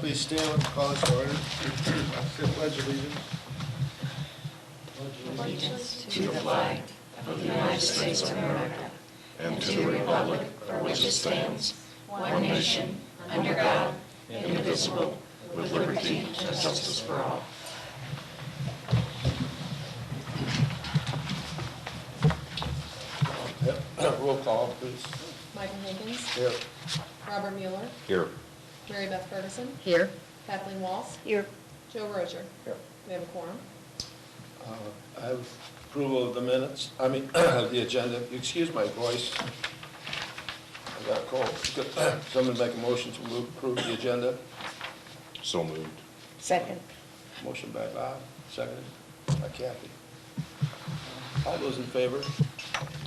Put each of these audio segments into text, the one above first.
Please stand with the call to order. Pledge allegiance. Allegiance to the flag of the United States of America and to the republic for which it stands, one nation, under God, indivisible, with liberty and justice for all. Roll call, please. Michael Hankins. Here. Robert Mueller. Here. Mary Beth Ferguson. Here. Kathleen Walsh. Here. Joe Rozier. Here. We have a quorum. I have approval of the minutes, the agenda. Excuse my voice. I got a cold. Someone make a motion to approve the agenda. So moved. Second. Motion by Bob, seconded by Kathy. All those in favor?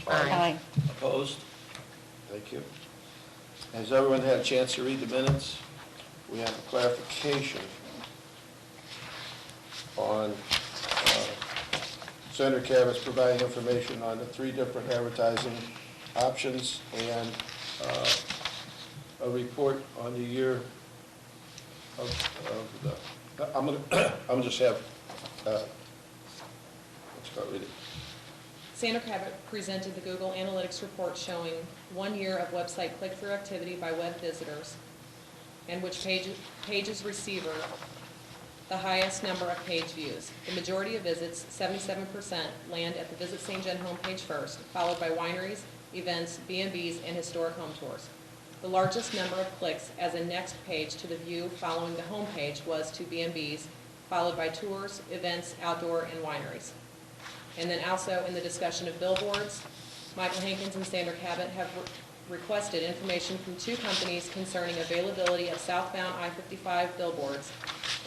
Aye. Opposed? Thank you. Has everyone had a chance to read the minutes? We have a clarification on Senator Cabot's providing information on the 3 different advertising options and a report on the year of the, I'm gonna just have, let's go read it. Sandra Cabot presented the Google Analytics report showing 1 year of website click-through activity by web visitors and which pages receiver the highest number of page views. The majority of visits, 77%, land at the Visit St. John homepage first, followed by wineries, events, B&Bs, and historic home tours. The largest number of clicks as a next page to the view following the homepage was to B&Bs, followed by tours, events, outdoor, and wineries. And then also in the discussion of billboards, Michael Hankins and Sandra Cabot have requested information from 2 companies concerning availability of southbound I-55 billboards,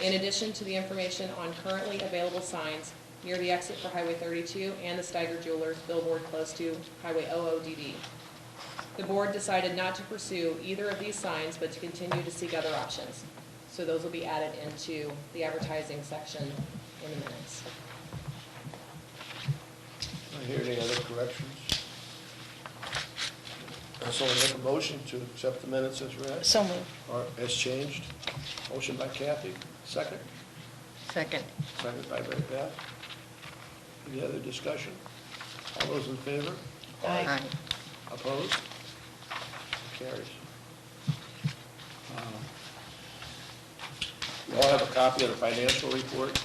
in addition to the information on currently available signs near the exit for Highway 32 and the Steiger Jewelers billboard close to Highway OODD. The board decided not to pursue either of these signs, but to continue to seek other options. So those will be added into the advertising section in the minutes. I hear any other corrections? Someone make a motion to accept the minutes as read? So moved. Or as changed? Motion by Kathy, second. Second. Second by Mary Beth. Any other discussion? All those in favor? Aye. Opposed? Carries. You all have a copy of the financial report.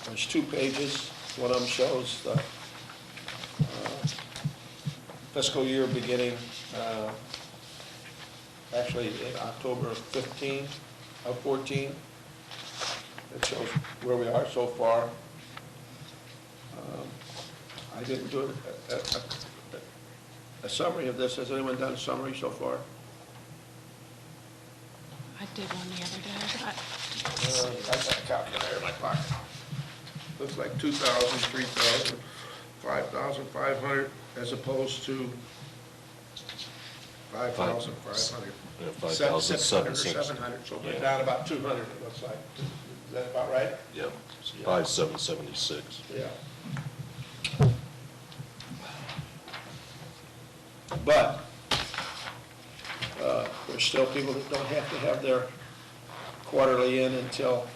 There's 2 pages. One of them shows the fiscal year beginning actually in October of 14. It shows where we are so far. I didn't do a summary of this. Has anyone done a summary so far? I did one the other day. I got a calculator in my pocket. Looks like 2,000, 3,000, 5,500 as opposed to 5,500. Yeah, 5,700. 700, so we're Yeah. down about 200, it looks like. Is that about right? Yep, 5,776. Yeah. But there's still people that don't have to have their quarterly in until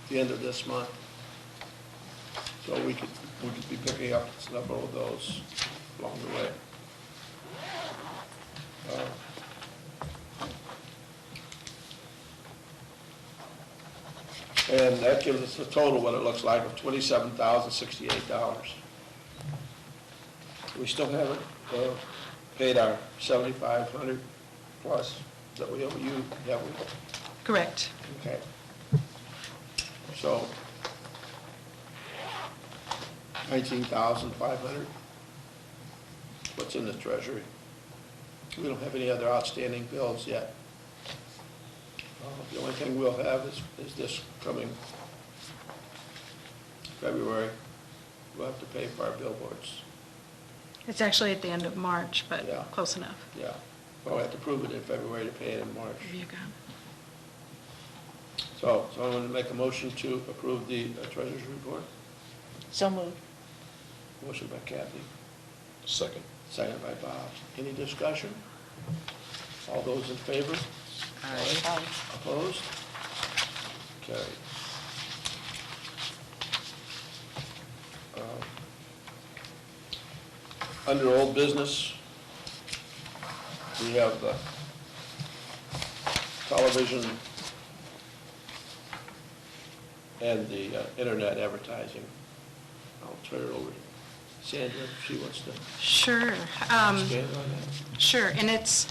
the end of this month. So we could be picking up several of those along the way. And that gives us a total, what it looks like, of $27,068. We still haven't paid our $7,500 plus that we owe you, have we? Correct. Okay. So, 19,500. What's in the treasury? We don't have any other outstanding bills yet. The only thing we'll have is this coming February. We'll have to pay for our billboards. It's actually at the end of March, but Yeah. close enough. Yeah. Well, we have to prove it in February to pay it in March. There you go. So I'm going to make a motion to approve the treasurer's report. So moved. Motion by Kathy, Second. second by Bob. Any discussion? All those in favor? Aye. Opposed? Carried. Under old business, we have the television and the internet advertising. I'll turn it over to Sandra if she wants to Sure. expand on that. Sure, and it's,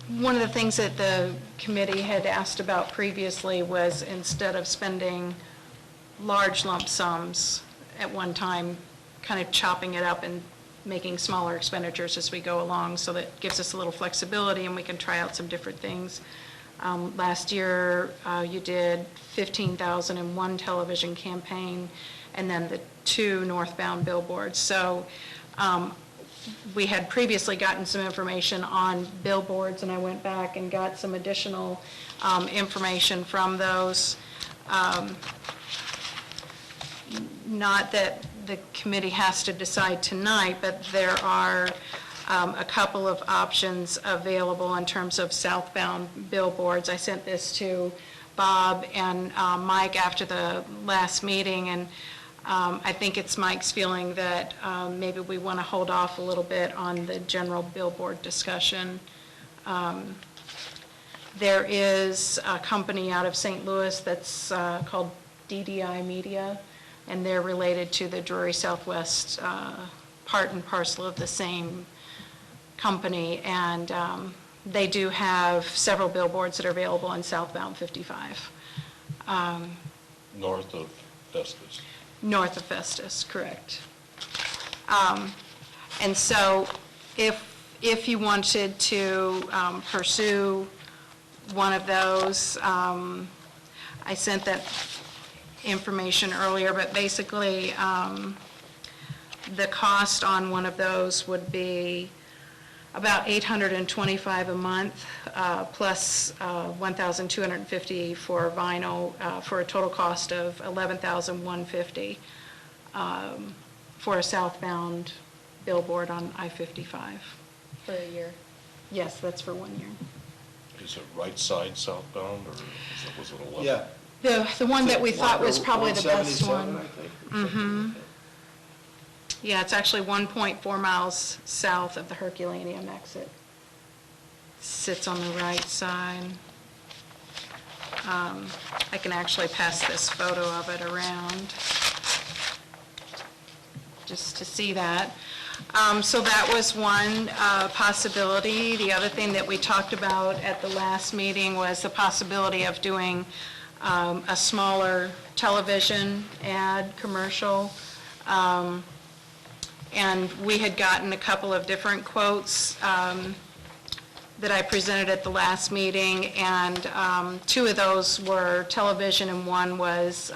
one of the things that the committee had asked about previously was instead of spending large lump sums at one time, kind of chopping it up and making smaller expenditures as we go along, so that gives us a little flexibility and we can try out some different things. Last year, you did $15,000 in one television campaign, and then the 2 northbound billboards. So we had previously gotten some information on billboards, and I went back and got some additional information from those. Not that the committee has to decide tonight, but there are a couple of options available in terms of southbound billboards. I sent this to Bob and Mike after the last meeting, and I think it's Mike's feeling that maybe we want to hold off a little bit on the general billboard discussion. There is a company out of St. Louis that's called DDI Media, and they're related to the Drury Southwest part and parcel of the same company, and they do have several billboards that are available on southbound 55. North of Festus. North of Festus, correct. And so if you wanted to pursue one of those, I sent that information earlier, but basically the cost on one of those would be about $825 a month, plus $1,250 for vinyl, for a total cost of $11,150 for a southbound billboard on I-55. For a year. Yes, that's for 1 year. Is it right side southbound, or was it a left? Yeah. The one that we thought was probably the best 177, one. I think, or something like that. Yeah, it's actually 1.4 miles south of the Herculaneum exit. Sits on the right side. I can actually pass this photo of it around just to see that. So that was one possibility. The other thing that we talked about at the last meeting was the possibility of doing a smaller television ad commercial. And we had gotten a couple of different quotes that I presented at the last meeting, and 2 of those were television and one was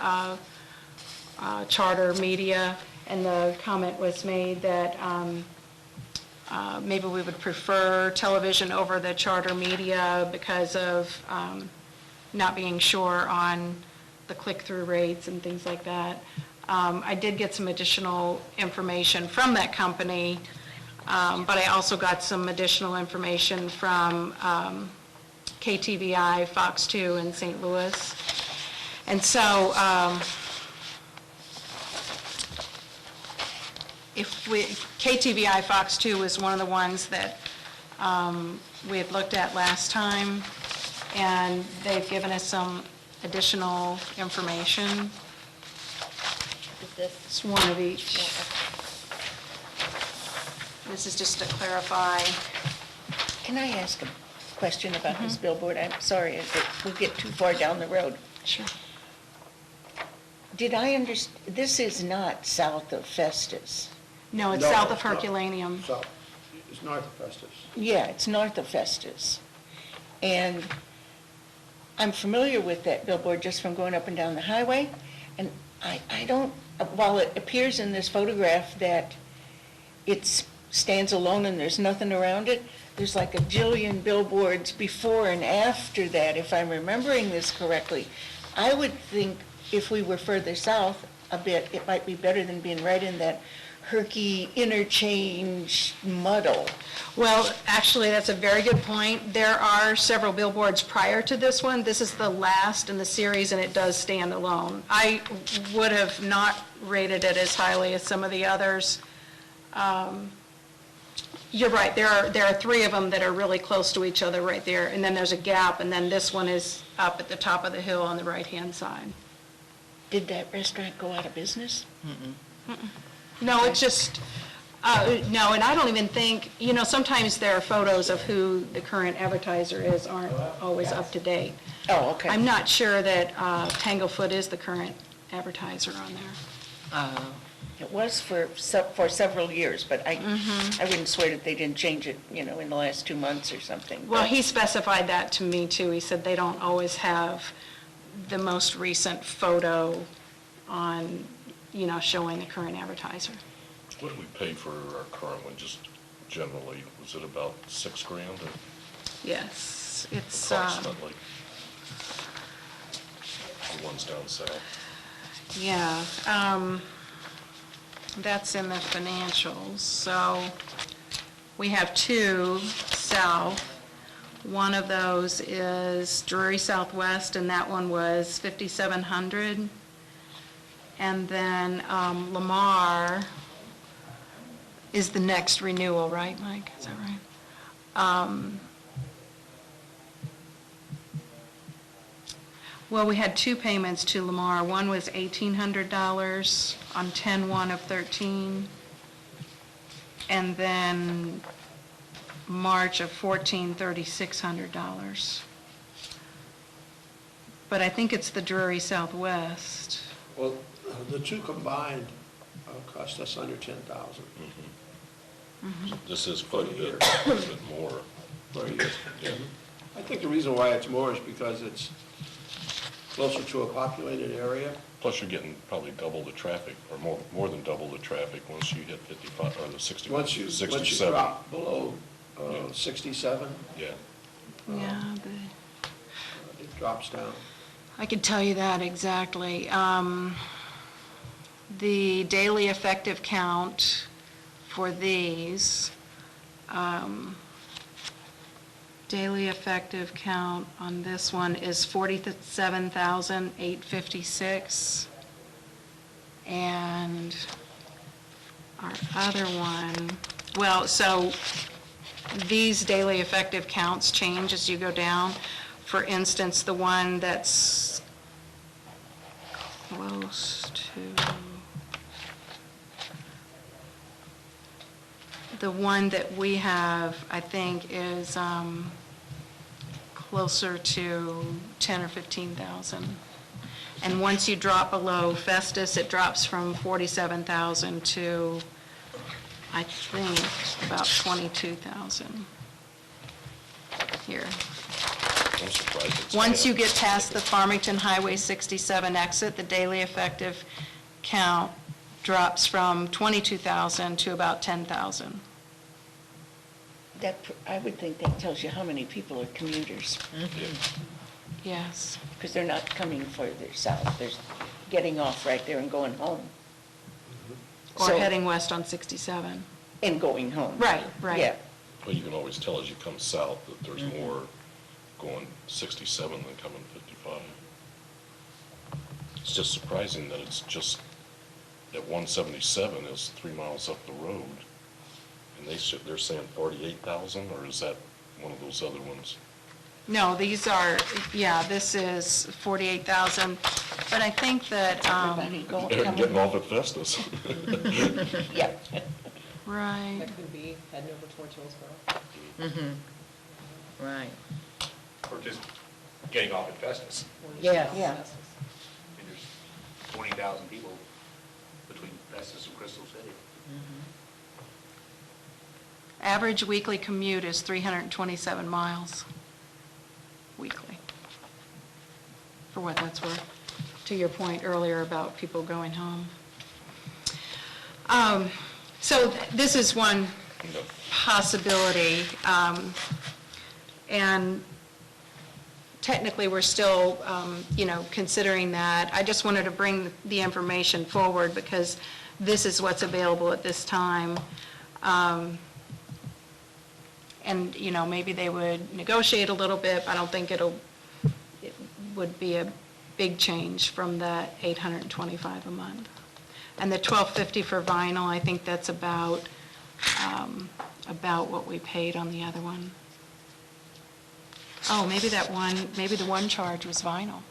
Charter Media, and the comment was made that maybe we would prefer television over the Charter Media because of not being sure on the click-through rates and things like that. I did get some additional information from that company, but I also got some additional information from KTVI, Fox 2 in St. Louis. And so KTVI, Fox 2 was one of the ones that we had looked at last time, and they've given us some additional information. It's one of each. This is just to clarify. Can I ask a question about this billboard? I'm sorry if we'll get too far down the road. Sure. Did I understand, this is not south of Festus? No, it's No, south of it's not. Herculaneum. So, it's north of Festus. Yeah, it's north of Festus. And I'm familiar with that billboard just from going up and down the highway, and I don't, while it appears in this photograph that it stands alone and there's nothing around it, there's like a jillion billboards before and after that, if I'm remembering this correctly. I would think if we were further south a bit, it might be better than being right in that Herky interchange muddle? Well, actually, that's a very good point. There are several billboards prior to this one. This is the last in the series, and it does stand alone. I would have not rated it as highly as some of the others. You're right, there are three of them that are really close to each other right there, and then there's a gap, and then this one is up at the top of the hill on the right-hand side. Did that restaurant go out of business? No, it's just, no, and I don't even think, sometimes there are photos of who the current advertiser is aren't always up to date. Oh, okay. I'm not sure that Tanglefoot is the current advertiser on there. It was for several years, but I wouldn't swear that they didn't change it, in the last 2 months or something. Well, but- he specified that to me, too. He said they don't always have the most recent photo on, showing the current advertiser. What do we pay for our current one, just generally? Was it about $6,000 or Yes, it's, approximately? The ones down south. yeah, that's in the financials. So we have two south. One of those is Drury Southwest, and that one was $5,700. And then Lamar is the next renewal, right, Mike? Is that right? Well, we had two payments to Lamar. One was $1,800 on 10/1 of 13, and then March of 14, $3,600. But I think it's the Drury Southwest. Well, the two combined cost us under 10,000 This is quite a bit more. for a year. Yeah. I think the reason why it's more is because it's closer to a populated area. Plus you're getting probably double the traffic, or more than double the traffic once you hit 55, or the 60, Once you 67. drop below Yeah. 67, Yeah. Yeah, it drops down. I could tell you that exactly. The daily effective count for these, daily effective count on this one is 47,856. And our other one, well, so these daily effective counts change as you go down. For instance, the one that's close to, the one that we have, I think, is closer to 10 or 15,000. And once you drop below Festus, it drops from 47,000 to, I think, about 22,000. Here. I'm surprised it's Once high. you get past the Farmington Highway 67 exit, the daily effective count drops from 22,000 to about 10,000. I would think that tells you how many people are commuters, Yeah. Yes. because they're not coming further south. They're getting off right there and going home. Or So- heading west on 67. And going home. Right, right. Yeah. Well, you can always tell as you come south that there's more going 67 than coming 55. It's just surprising that it's just, that 177 is 3 miles up the road, and they're saying 48,000, or is that one of those other ones? No, these are, yeah, this is 48,000, but I think that, Everybody They're coming getting off home. at Festus. Yeah. right, That could be heading over towards Hillsborough. Right. Or just getting off at Festus. or just Yeah. south of Yeah. Festus. I mean, there's 20,000 people between Festus and Crystal City. average weekly commute is 327 miles weekly, for what that's worth, to your point earlier about people going home. So this is one possibility, and technically, we're still, considering that. I just wanted to bring the information forward because this is what's available at this time. And, you know, maybe they would negotiate a little bit, but I don't think it would be a big change from the $825 a month. And the $1250 for vinyl, I think that's about what we paid on the other one. Oh, maybe the one charge was vinyl.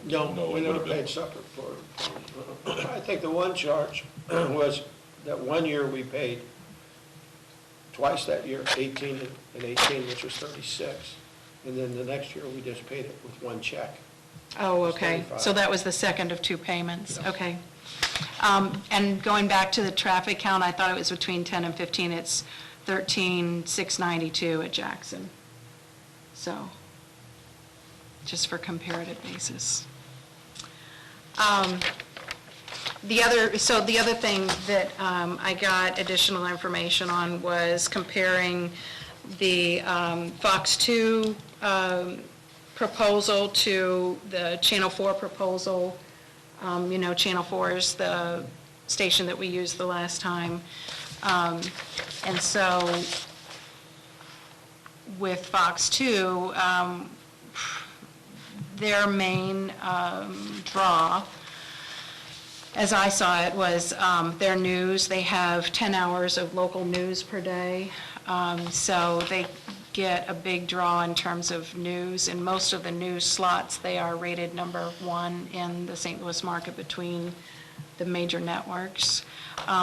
No, we it never would've been- paid separate for it. I think the one charge was that 1 year we paid twice that year, 18 and 18, which was 36. And then the next year, we just paid it with one check. Oh, It's okay. 35. So that was the second of two payments, Yeah. okay. And going back to the traffic count, I thought it was between 10 and 15. It's 13,692 at Jackson. So, just for comparative basis. The other thing that I got additional information on was comparing the Fox 2 proposal to the Channel 4 proposal. You know, Channel 4 is the station that we used the last time. And so with Fox 2, their main draw, as I saw it, was their news. They have 10 hours of local news per day, so they get a big draw in terms of news. In most of the news slots, they are rated number 1 in the St. Louis market between the major networks.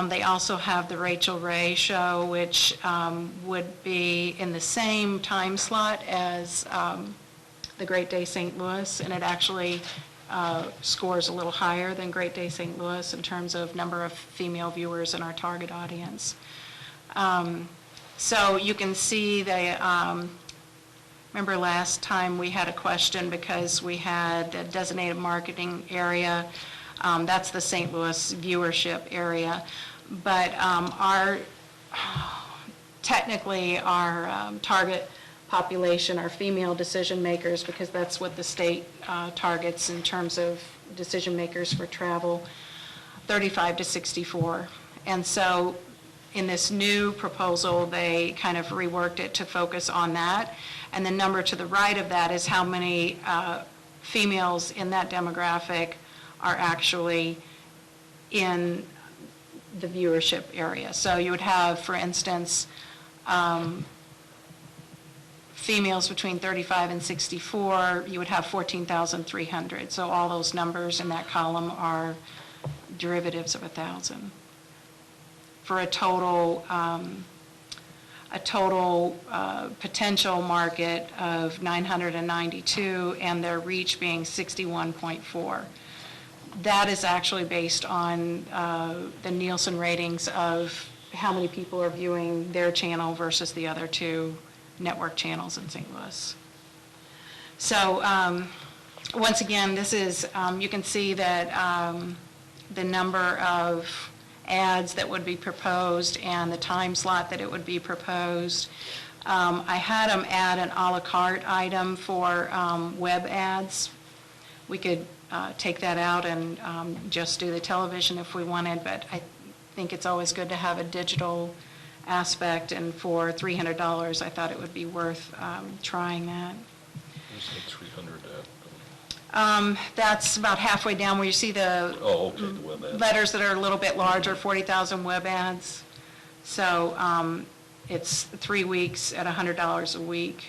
They also have the Rachel Ray Show, which would be in the same time slot as the Great Day St. Louis, and it actually scores a little higher than Great Day St. Louis in terms of number of female viewers in our target audience. So you can see remember last time we had a question because we had the designated marketing area. That's the St. Louis viewership area. But technically our target population are female decision makers, because that's what the state targets in terms of decision makers for travel, 35 to 64. And so in this new proposal, they kind of reworked it to focus on that. And the number to the right of that is how many females in that demographic are actually in the viewership area. So you would have, for instance, females between 35 and 64, you would have 14,300. So all those numbers in that column are derivatives of 1,000. For a total potential market of 992, and their reach being 61.4. That is actually based on the Nielsen ratings of how many people are viewing their channel versus the other two network channels in St. Louis. So once again, this is, you can see that the number of ads that would be proposed and the time slot that it would be proposed. I had them add an a la carte item for web ads. We could take that out and just do the television if we wanted, but I think it's always good to have a digital aspect, and for $300, I thought it would be worth trying that. Where's the 300 at? That's about halfway down where you see the Oh, okay, the web ads. letters that are a little bit larger, 40,000 web ads. So it's 3 weeks at $100 a week.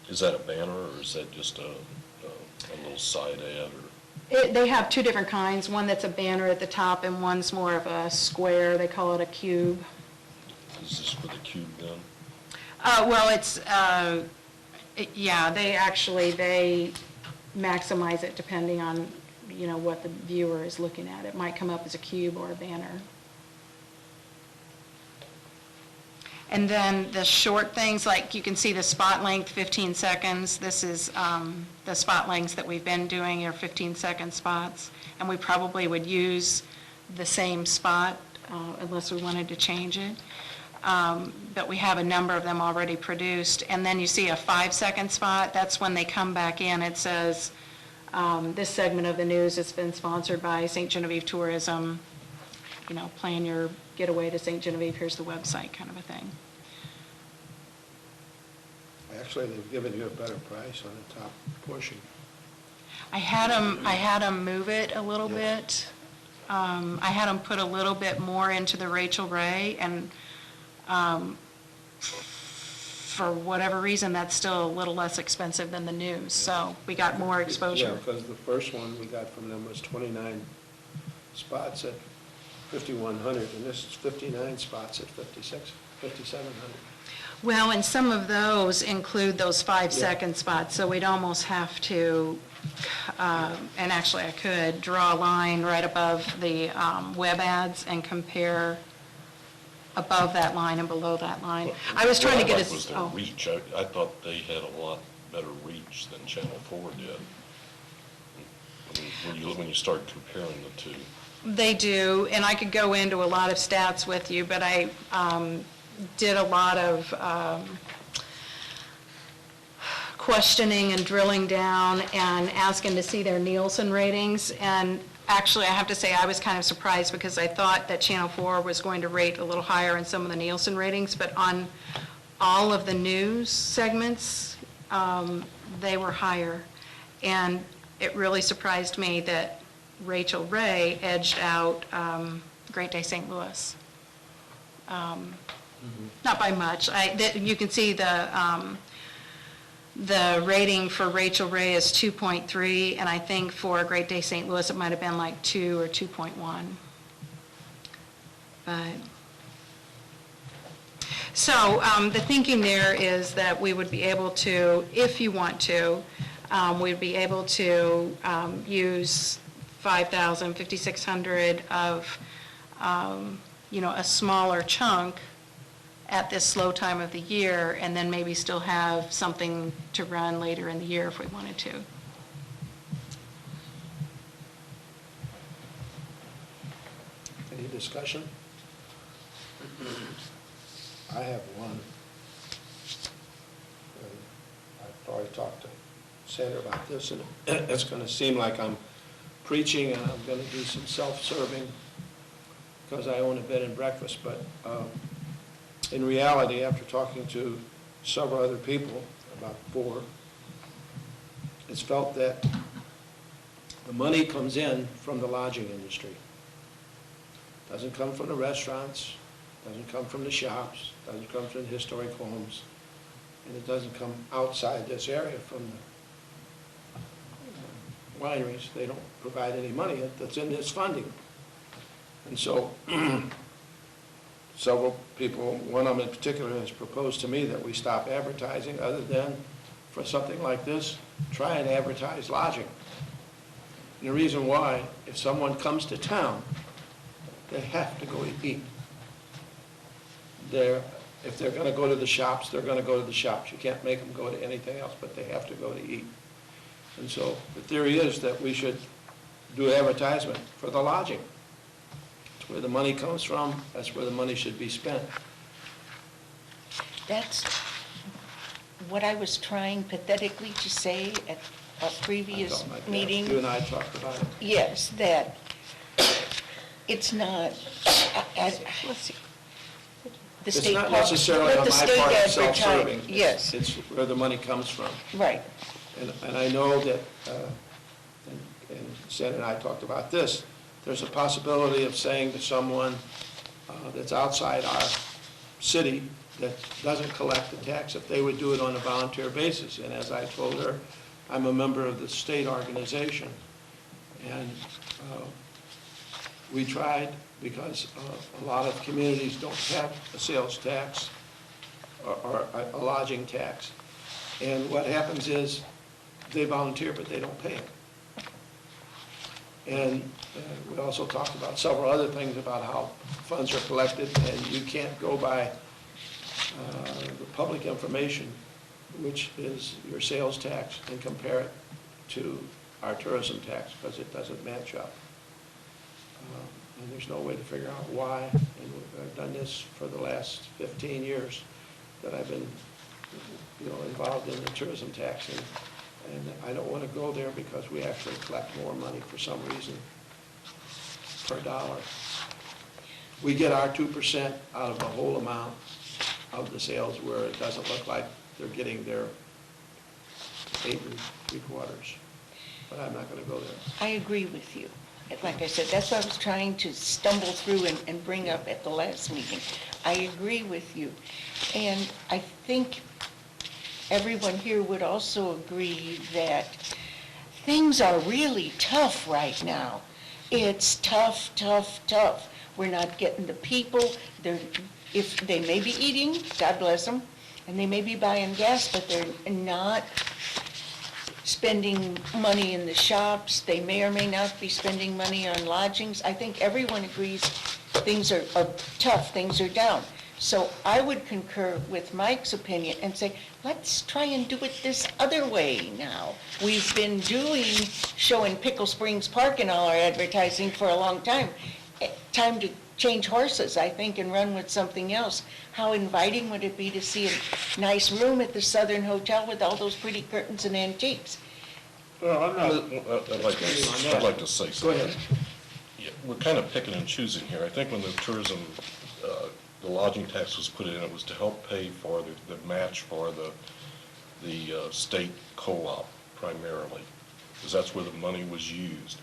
Is that a banner, or is that just a little side ad? Or They have two different kinds, one that's a banner at the top and one's more of a square. They call it a cube. is this for the cube then? Well, it's, yeah, they maximize it depending on, you know, what the viewer is looking at. It might come up as a cube or a banner. And then the short things, like you can see the spot length, 15 seconds. This is the spot lengths that we've been doing are 15-second spots. And we probably would use the same spot unless we wanted to change it. But we have a number of them already produced. And then you see a 5-second spot. That's when they come back in. It says This segment of the news has been sponsored by St. Genevieve Tourism. You know, plan your getaway to St. Genevieve, here's the website, kind of a thing. Actually, they've given you a better price on the top portion. I had them move it a little Yeah. bit. I had them put a little bit more into the Rachel Ray, and for whatever reason, that's still a little less expensive than the news, so we got more Yeah, exposure. because the first one we got from them was 29 spots at 5,100, and this is 59 spots at 5,700. Well, and some of those include those 5-second Yeah. spots, so we'd almost have to, and actually I could, draw a line right above the web ads and compare above that line and below that line. I was trying to get What I liked a, was their oh, reach. I thought they had a lot better reach than Channel 4 did. I mean, when you start comparing the two. they do, and I could go into a lot of stats with you, but I did a lot of questioning and drilling down and asking to see their Nielsen ratings. And actually, I have to say, I was kind of surprised because I thought that Channel 4 was going to rate a little higher in some of the Nielsen ratings, but on all of the news segments, they were higher. And it really surprised me that Rachel Ray edged out Great Day St. Louis. Not by much. You can see the rating for Rachel Ray is 2.3, and I think for Great Day St. Louis, it might have been like 2 or 2.1. But, so the thinking there is that we would be able to, if you want to, we'd be able to use 5,000, 5,600 of, a smaller chunk at this slow time of the year, and then maybe still have something to run later in the year if we wanted to. Any discussion? I have one. And I've probably talked to Sandra about this, and it's going to seem like I'm preaching, and I'm going to do some self-serving because I own a bed and breakfast, but in reality, after talking to several other people, about 4, it's felt that the money comes in from the lodging industry. Doesn't come from the restaurants, doesn't come from the shops, doesn't come from the historic homes, and it doesn't come outside this area from the wineries. They don't provide any money that's in this funding. And so several people, one of them in particular, has proposed to me that we stop advertising, other than for something like this, try and advertise lodging. And the reason why, if someone comes to town, they have to go eat. If they're going to go to the shops, they're going to go to the shops. You can't make them go to anything else, but they have to go to eat. And so the theory is that we should do advertisement for the lodging. It's where the money comes from. That's where the money should be spent. That's what I was trying pathetically to say at a previous I thought like that. meeting. You and I talked about it. Yes, that it's not, let's see. The It's state not park- necessarily let on the my state part of advertise- self-serving. Yes, It's where the money comes from. right. And I know that, and Sandra and I talked about this, there's a possibility of saying to someone that's outside our city that doesn't collect the tax, if they would do it on a volunteer basis. And as I told her, I'm a member of the state organization. And we tried, because a lot of communities don't have a sales tax or a lodging tax. And what happens is, they volunteer, but they don't pay it. And we also talked about several other things about how funds are collected, and you can't go by the public information, which is your sales tax, and compare it to our tourism tax, because it doesn't match up. And there's no way to figure out why, and I've done this for the last 15 years that I've been involved in the tourism tax, and And I don't want to go there because we actually collect more money for some reason per dollar. We get our 2% out of the whole amount of the sales, where it doesn't look like they're getting their 8 3/4. But I'm not going to go there. I agree with you. Like I said, that's what I was trying to stumble through and bring up at the last meeting. I agree with you. And I think everyone here would also agree that things are really tough right now. It's tough, tough, tough. We're not getting the people. If they may be eating, God bless them, and they may be buying gas, but they're not spending money in the shops. They may or may not be spending money on lodgings. I think everyone agrees things are tough, things are down. So I would concur with Mike's opinion and say, let's try and do it this other way now. We've been showing Pickle Springs Park in all our advertising for a long time. Time to change horses, I think, and run with something else. How inviting would it be to see a nice room at the Southern Hotel with all those pretty curtains and antiques? Well, I'm not. I'd like to say Go something. ahead. Yeah, we're kind of picking and choosing here. I think when the tourism, the lodging tax was put in, it was to help pay for the match for the state co-op primarily, because that's where the money was used.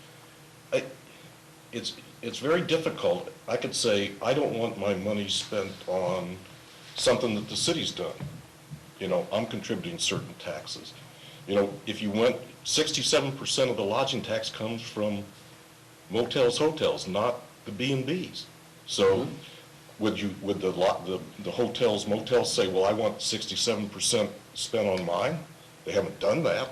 It's very difficult. I could say, I don't want my money spent on something that the city's done. You know, I'm contributing certain taxes. You know, if you went, 67% of the lodging tax comes from motels, hotels, not the B&Bs. So would the hotels, motels say, well, I want 67% spent on mine? They haven't done that.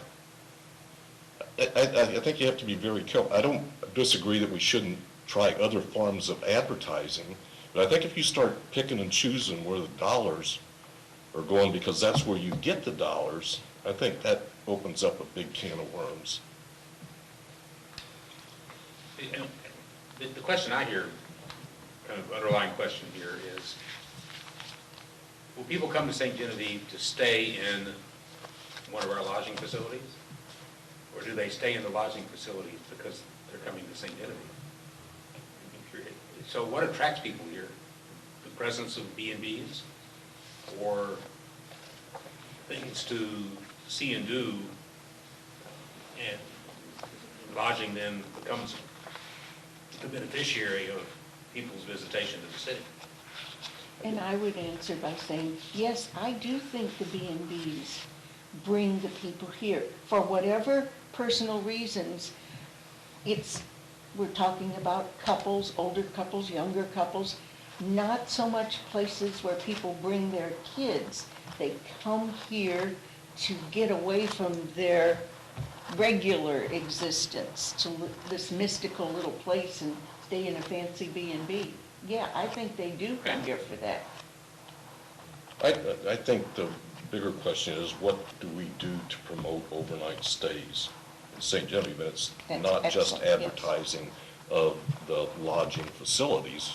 I think you have to be very careful. I don't disagree that we shouldn't try other forms of advertising, but I think if you start picking and choosing where the dollars are going, because that's where you get the dollars, I think that opens up a big can of worms. The question I hear, kind of underlying question here is, will people come to St. Genevieve to stay in one of our lodging facilities? Or do they stay in the lodging facilities because they're coming to St. Genevieve? So what attracts people here? The presence of B&Bs, or things to see and do, and lodging then becomes the beneficiary of people's visitation to the city? And I would answer by saying, yes, I do think the B&Bs bring the people here. For whatever personal reasons, we're talking about couples, older couples, younger couples, not so much places where people bring their kids. They come here to get away from their regular existence, to this mystical little place and stay in a fancy B&B. Yeah, I think they do come here for that. I think the bigger question is, what do we do to promote overnight stays in St. Genevieve? It's That's not just excellent, yes. advertising of the lodging facilities.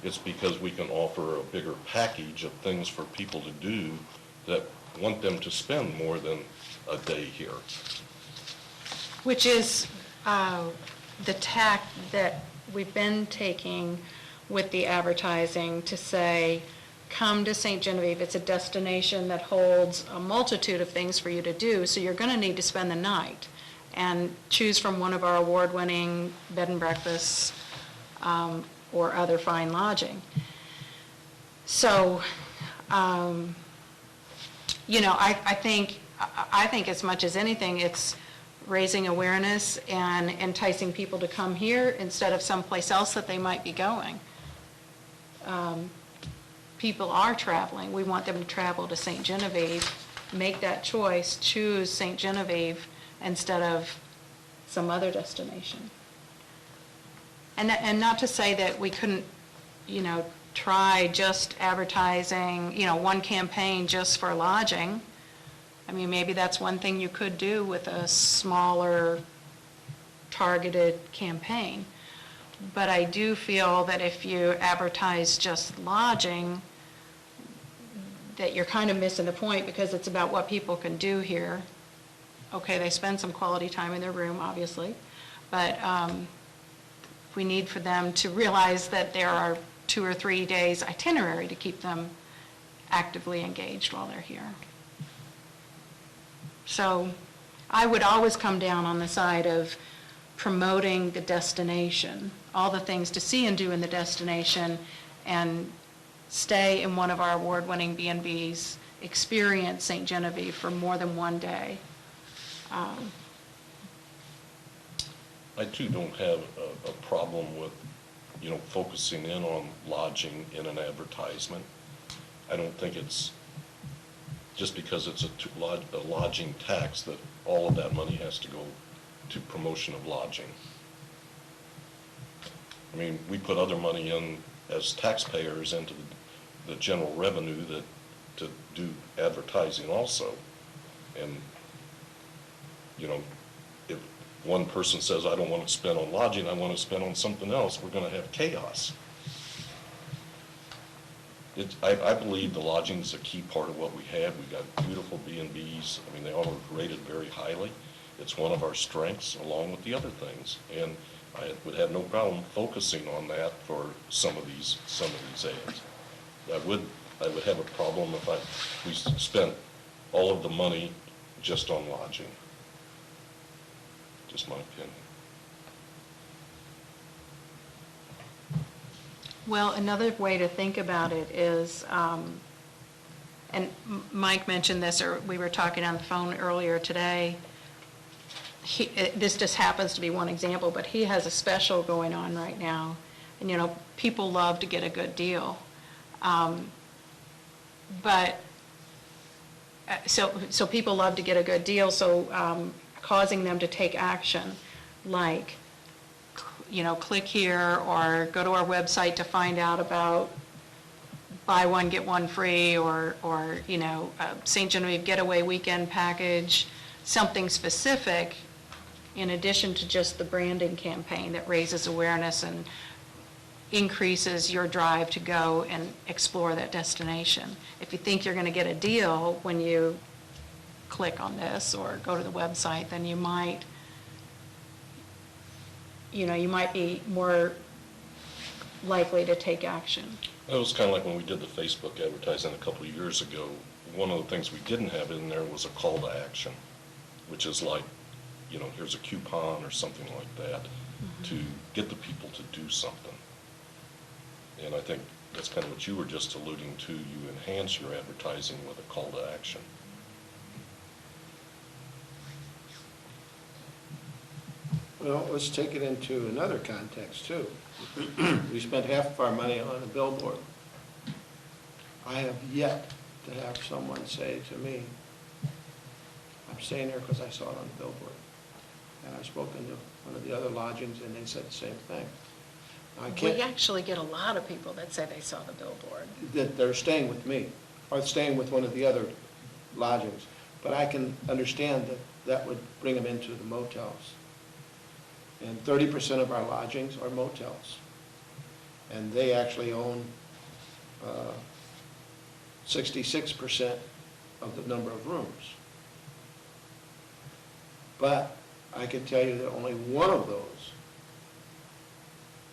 It's because we can offer a bigger package of things for people to do that want them to spend more than a day here. Which is the tack that we've been taking with the advertising to say, come to St. Genevieve. It's a destination that holds a multitude of things for you to do, so you're going to need to spend the night and choose from one of our award-winning bed and breakfasts or other fine lodging. So, you know, I think as much as anything, it's raising awareness and enticing people to come here instead of someplace else that they might be going. People are traveling. We want them to travel to St. Genevieve, make that choice, choose St. Genevieve instead of some other destination. And not to say that we couldn't, you know, try just advertising, you know, one campaign just for lodging. I mean, maybe that's one thing you could do with a smaller targeted campaign. But I do feel that if you advertise just lodging, that you're kind of missing the point, because it's about what people can do here okay, they spend some quality time in their room, obviously, but we need for them to realize that there are 2 or 3 days itinerary to keep them actively engaged while they're here. So I would always come down on the side of promoting the destination, all the things to see and do in the destination, and stay in one of our award-winning B&Bs, experience St. Genevieve for more than one day. I too don't have a problem with, focusing in on lodging in an advertisement. I don't think it's, just because it's a lodging tax, that all of that money has to go to promotion of lodging. I mean, we put other money in as taxpayers into the general revenue to do advertising also. And, if one person says, I don't want to spend on lodging, I want to spend on something else, we're going to have chaos. I believe the lodging is a key part of what we have. We've got beautiful B&Bs. I mean, they all are rated very highly. It's one of our strengths, along with the other things. And I would have no problem focusing on that for some of these ads. I would have a problem if we spent all of the money just on lodging. Just my opinion. Well, another way to think about it is, and Mike mentioned this, or we were talking on the phone earlier today, this just happens to be one example, but he has a special going on right now. And, people love to get a good deal. So people love to get a good deal, so causing them to take action, like, click here or go to our website to find out about buy one, get one free, or St. Genevieve Getaway Weekend Package, something specific in addition to just the branding campaign that raises awareness and increases your drive to go and explore that destination. If you think you're going to get a deal when you click on this or go to the website, then you might be more likely to take action. It was kind of like when we did the Facebook advertising a couple of years ago. One of the things we didn't have in there was a call to action, which is like, here's a coupon or something like that to get the people to do something. And I think that's kind of what you were just alluding to. You enhance your advertising with a call to action. Well, let's take it into another context, too. We spent half of our money on a billboard. I have yet to have someone say to me, I'm staying there because I saw it on the billboard. And I've spoken to one of the other lodgings, and they said the same thing. We actually get a lot of people that say they saw the billboard. That they're staying with me, or staying with one of the other lodgings. But I can understand that that would bring them into the motels. And 30% of our lodgings are motels. And they actually own 66% of the number of rooms. But I can tell you that only one of those,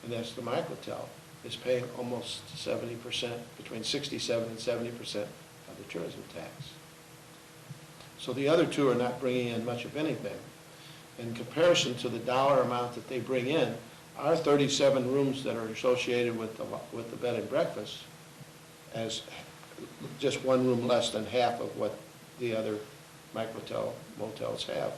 and that's the microtel, is paying almost 70%, between 67 and 70% of the tourism tax. So the other two are not bringing in much of anything. In comparison to the dollar amount that they bring in, our 37 rooms that are associated with the bed and breakfast, as just one room less than half of what the other motels have.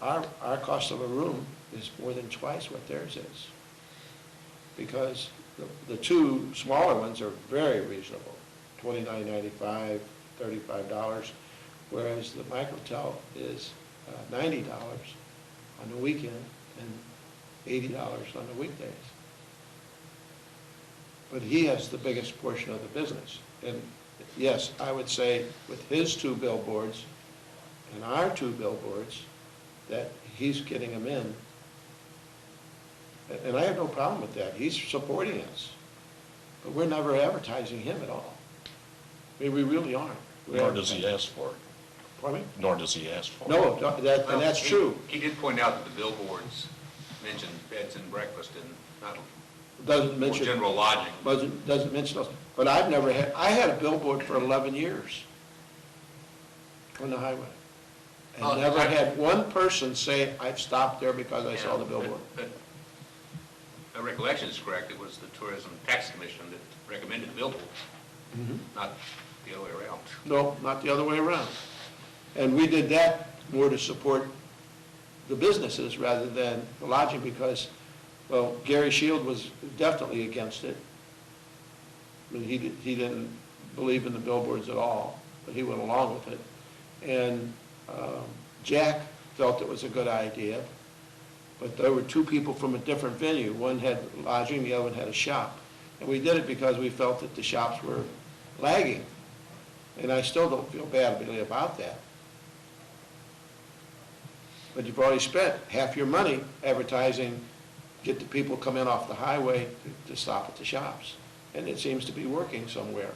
Our cost of a room is more than twice what theirs is, because the two smaller ones are very reasonable, $29.95, $35, whereas the microtel is $90 on the weekend and $80 on the weekdays. But he has the biggest portion of the business. And yes, I would say with his two billboards and our two billboards, that he's getting them in. And I have no problem with that. He's supporting us. But we're never advertising him at all. I mean, we really aren't. Nor does he ask for it. Pardon me? nor does he ask for it. No, that, and that's true. He did point out that the billboards mentioned beds and breakfast and not Doesn't more mention, general lodging. doesn't mention those. But I've never had, I had a billboard for 11 years on the highway. Oh, And never I- had one person say, I've stopped there because I saw the billboard. But my recollection is correct, it was the Tourism Tax Commission that recommended the billboard, not the other way around. No, not the other way around. And we did that more to support the businesses rather than the lodging because, well, Gary Shield was definitely against it. I mean, he didn't believe in the billboards at all, but he went along with it. And Jack felt it was a good idea, but there were two people from a different venue. One had lodging, the other one had a shop. And we did it because we felt that the shops were lagging. And I still don't feel badly about that. But you've already spent half your money advertising, get the people come in off the highway to stop at the shops. And it seems to be working somewhere,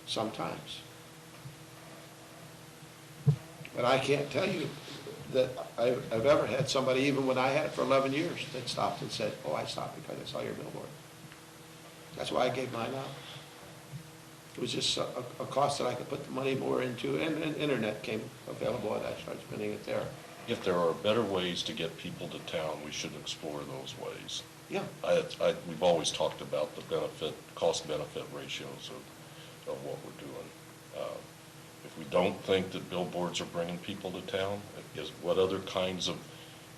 sometimes. But I can't tell you that I've ever had somebody, even when I had it for 11 years, that stopped and said, oh, I stopped because I saw your billboard. That's why I gave mine up. It was just a cost that I could put the money more into, and internet came available, and I started spending it there. If there are better ways to get people to town, we should explore those ways. Yeah. We've always talked about the cost-benefit ratios of what we're doing. If we don't think that billboards are bringing people to town, what other kinds of,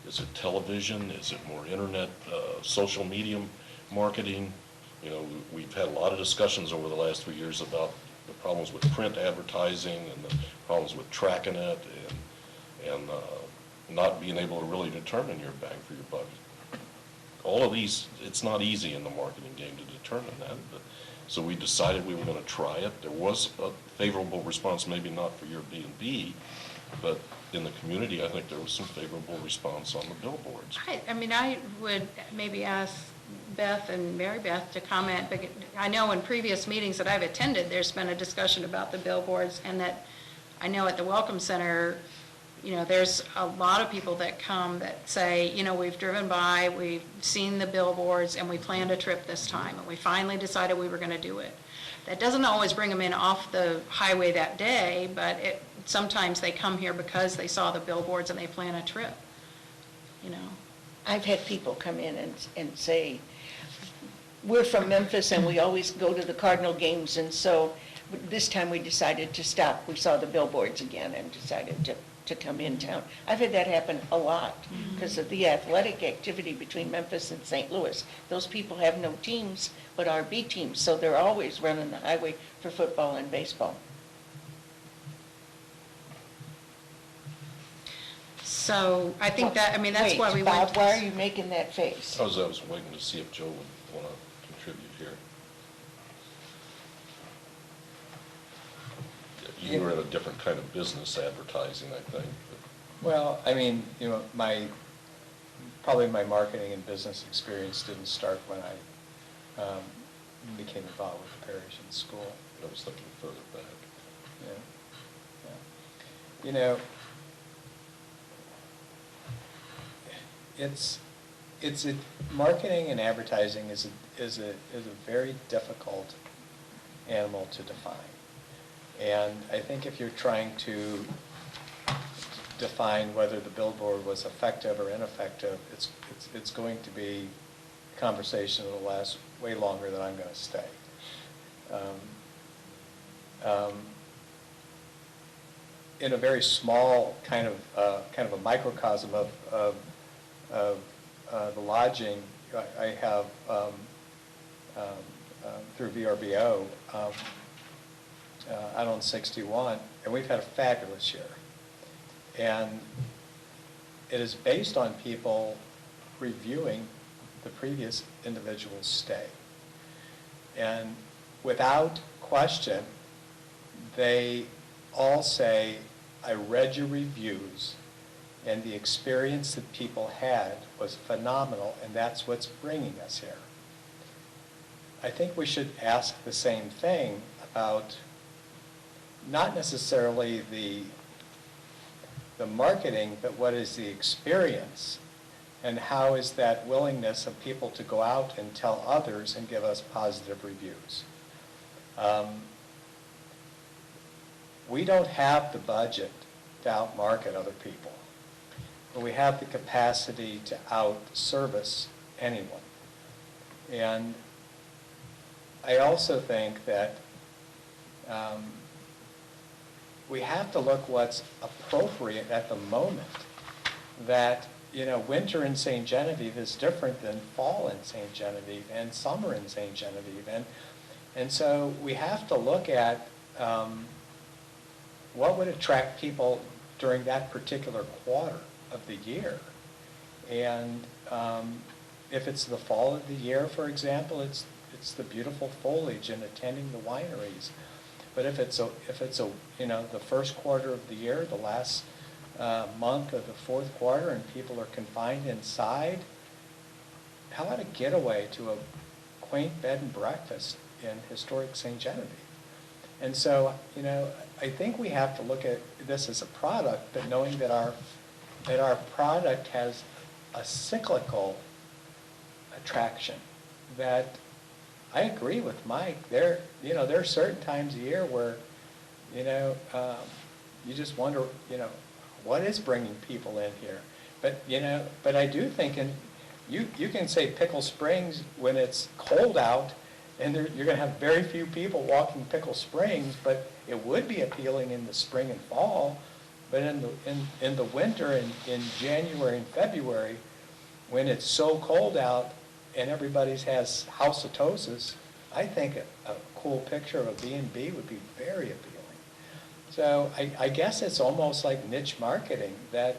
is it television, is it more internet, social media marketing? You know, we've had a lot of discussions over the last 3 years about the problems with print advertising and the problems with tracking it and not being able to really determine your bang for your buck. All of these, it's not easy in the marketing game to determine that, but, so we decided we were going to try it. There was a favorable response, maybe not for your B&B, but in the community, I think there was some favorable response on the billboards. I mean, I would maybe ask Beth and Mary Beth to comment, but I know in previous meetings that I've attended, there's been a discussion about the billboards, and that I know at the Welcome Center, you know, there's a lot of people that come that say, you know, we've driven by, we've seen the billboards, and we planned a trip this time, and we finally decided we were going to do it. That doesn't always bring them in off the highway that day, but sometimes they come here because they saw the billboards and they plan a trip, you know. I've had people come in and say, we're from Memphis and we always go to the Cardinal games, and so this time we decided to stop. We saw the billboards again and decided to come in town. I've had that happen a lot because of the athletic activity between Memphis and St. Louis. Those people have no teams but RB teams, so they're always running the highway for football and baseball. So I think that, I mean, that's why we went. Bob, why are you making that face? I was waiting to see if Joe would want to contribute here. You were in a different kind of business advertising, I think. Well, I mean, you know, probably my marketing and business experience didn't start when I became involved with the parish in school. I was thinking further back. Yeah. You know, marketing and advertising is a very difficult animal to define. And I think if you're trying to define whether the billboard was effective or ineffective, it's going to be a conversation that will last way longer than I'm going to stay. In a very small kind of a microcosm of the lodging, I have through VRBO. Out on 61, and we've had a fabulous year. And it is based on people reviewing the previous individual's stay. And without question, they all say, I read your reviews, and the experience that people had was phenomenal, and that's what's bringing us here. I think we should ask the same thing about not necessarily the the marketing, but what is the experience? And how is that willingness of people to go out and tell others and give us positive reviews? We don't have the budget to outmarket other people, but we have the capacity to out-service anyone. And I also think that we have to look what's appropriate at the moment. That, winter in St. Genevieve is different than fall in St. Genevieve and summer in St. Genevieve. And so we have to look at what would attract people during that particular quarter of the year. And if it's the fall of the year, for example, it's the beautiful foliage and attending the wineries. But if it's the first quarter of the year, the last month of the fourth quarter, and people are confined inside, how about a getaway to a quaint bed and breakfast in historic St. Genevieve? And so, I think we have to look at this as a product, but knowing that our product has a cyclical attraction. That I agree with Mike. There are certain times a year where, you just wonder, what is bringing people in here? But I do think, you can say Pickle Springs when it's cold out, and you're going to have very few people walking Pickle Springs, but it would be appealing in the spring and fall. But in the winter, in January and February, when it's so cold out and everybody has housetosis, I think a cool picture of a B&B would be very appealing. So I guess it's almost like niche marketing that,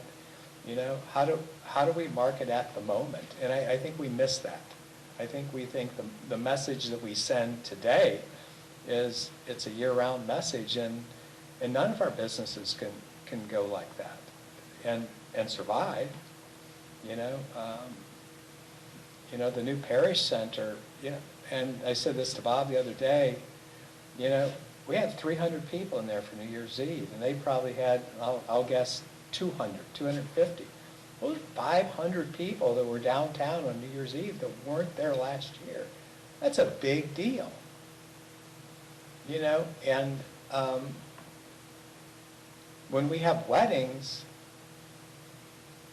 how do we market at the moment? And I think we miss that. I think we think the message that we send today is it's a year-round message, and none of our businesses can go like that and survive. The new parish center, and I said this to Bob the other day, we had 300 people in there for New Year's Eve, and they probably had, I'll guess, 250. Well, 500 people that were downtown on New Year's Eve that weren't there last year. That's a big deal. And when we have weddings,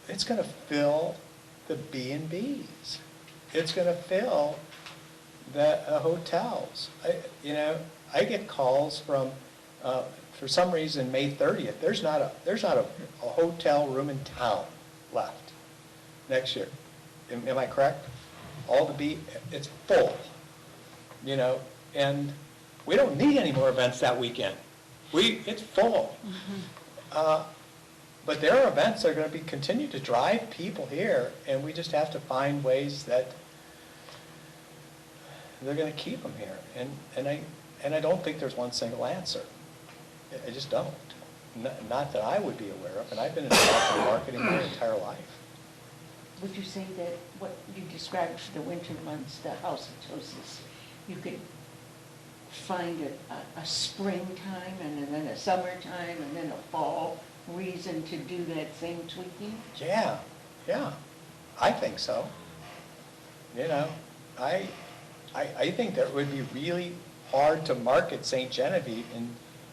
it's going to fill the B&Bs. It's going to fill the hotels. I get calls from, for some reason, May 30th. There's not a hotel room in town left next year. Am I correct? It's full. And we don't need any more events that weekend. It's full. But there are events that are going to continue to drive people here, and we just have to find ways that they're going to keep them here. And I don't think there's one single answer. I just don't. Not that I would be aware of, and I've been involved in marketing my entire life. Would you say that what you described for the winter months, the housetosis, you could find a springtime and then a summertime and then a fall reason to do that same tweaking? Yeah, I think so. I think that it would be really hard to market St. Genevieve